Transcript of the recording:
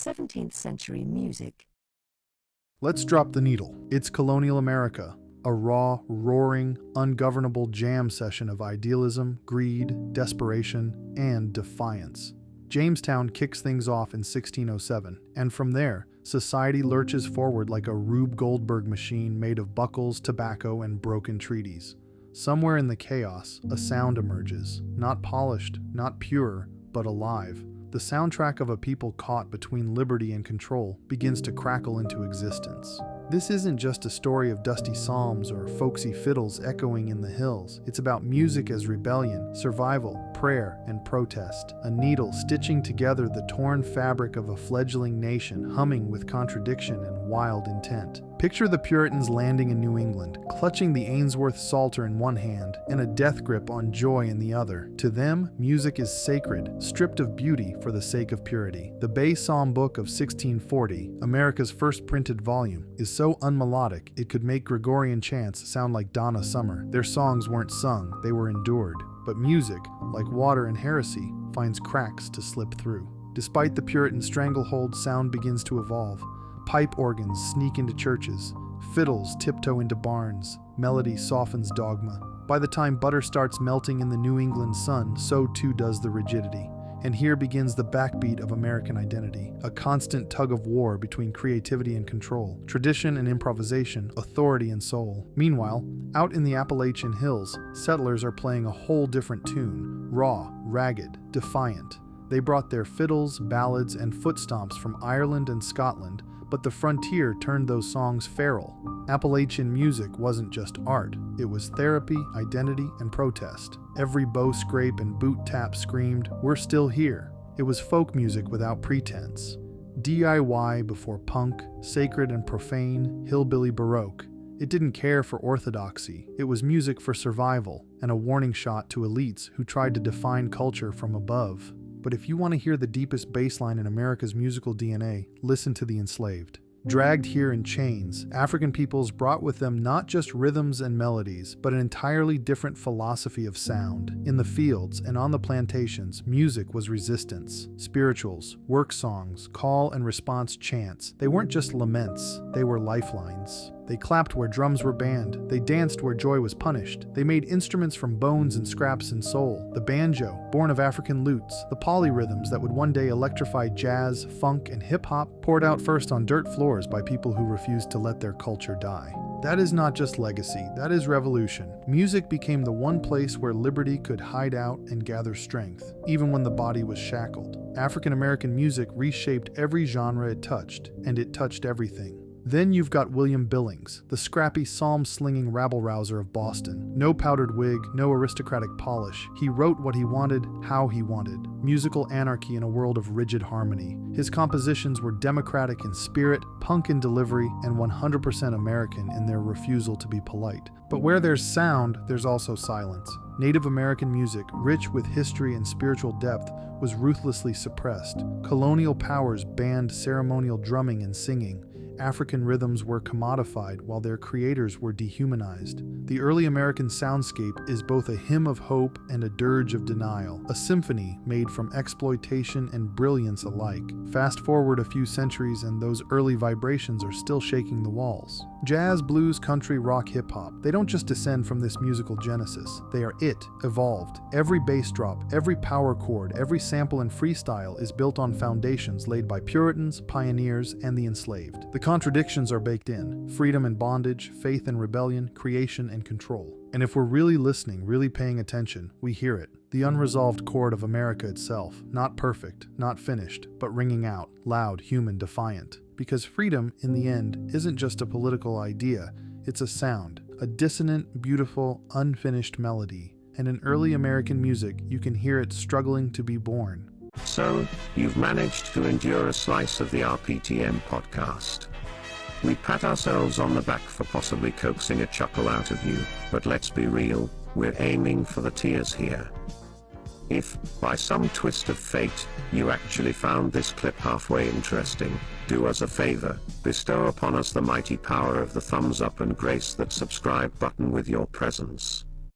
17th century music. Let's drop the needle. It's colonial America, a raw, roaring, ungovernable jam session of idealism, greed, desperation, and defiance. Jamestown kicks things off in 1607, and from there, society lurches forward like a Rube Goldberg machine made of buckles, tobacco, and broken treaties. Somewhere in the chaos, a sound emerges, not polished, not pure, but alive. The soundtrack of a people caught between liberty and control begins to crackle into existence. This isn't just a story of dusty psalms or folksy fiddles echoing in the hills. It's about music as rebellion, survival, prayer, and protest. A needle stitching together the torn fabric of a fledgling nation, humming with contradiction and wild intent. Picture the Puritans landing in New England, clutching the Ainsworth Psalter in one hand and a death grip on joy in the other. To them, music is sacred, stripped of beauty for the sake of purity. The Bay Psalm Book of 1640, America's first printed volume, is so unmelodic it could make Gregorian chants sound like Donna Summer. Their songs weren't sung, they were endured. But music, like water and heresy, finds cracks to slip through. Despite the Puritan stranglehold, sound begins to evolve. Pipe organs sneak into churches, fiddles tiptoe into barns, melody softens dogma. By the time butter starts melting in the New England sun, so too does the rigidity. And here begins the backbeat of American identity, a constant tug of war between creativity and control, tradition and improvisation, authority and soul. Meanwhile, out in the Appalachian hills, settlers are playing a whole different tune, raw, ragged, defiant. They brought their fiddles, ballads, and foot stomps from Ireland and Scotland, but the frontier turned those songs feral. Appalachian music wasn't just art, it was therapy, identity, and protest. Every bow scrape and boot tap screamed, "We're still here." It was folk music without pretense. DIY before punk, sacred and profane, hillbilly baroque. It didn't care for orthodoxy, it was music for survival, and a warning shot to elites who tried to define culture from above. But if you want to hear the deepest baseline in America's musical DNA, listen to the enslaved. Dragged here in chains, African peoples brought with them not just rhythms and melodies, but an entirely different philosophy of sound. In the fields and on the plantations, music was resistance. Spirituals, work songs, call and response chants. They weren't just laments, they were lifelines. They clapped where drums were banned. They danced where joy was punished. They made instruments from bones and scraps and soul. The banjo, born of African lutes, the polyrhythms that would one day electrify jazz, funk, and hip-hop, poured out first on dirt floors by people who refused to let their culture die. That is not just legacy, that is revolution. Music became the one place where liberty could hide out and gather strength, even when the body was shackled. African American music reshaped every genre it touched, and it touched everything. Then you've got William Billings, the scrappy psalm-slinging rabble-rouser of Boston. No powdered wig, no aristocratic polish. He wrote what he wanted, how he wanted. Musical anarchy in a world of rigid harmony. His compositions were democratic in spirit, punk in delivery, and 100% American in their refusal to be polite. But where there's sound, there's also silence. Native American music, rich with history and spiritual depth, was ruthlessly suppressed. Colonial powers banned ceremonial drumming and singing. African rhythms were commodified while their creators were dehumanized. The early American soundscape is both a hymn of hope and a dirge of denial, a symphony made from exploitation and brilliance alike. Fast forward a few centuries and those early vibrations are still shaking the walls. Jazz, blues, country, rock, hip-hop, they don't just descend from this musical genesis. They are evolved. Every bass drop, every power chord, every sample and freestyle is built on foundations laid by Puritans, pioneers, and the enslaved. The contradictions are baked in: freedom and bondage, faith and rebellion, creation and control. And if we're really listening, really paying attention, we hear it. The unresolved chord of America itself, not perfect, not finished, but ringing out, loud, human, defiant. Because freedom, in the end, isn't just a political idea, it's a sound, a dissonant, beautiful, unfinished melody. And in early American music, you can hear it struggling to be born. So, you've managed to endure a slice of the RPTM podcast. We pat ourselves on the back for possibly coaxing a chuckle out of you, but let's be real, we're aiming for the tears here. If, by some twist of fate, you actually found this clip halfway interesting, do us a favor, bestow upon us the mighty power of the thumbs up and grace that subscribe button with your presence.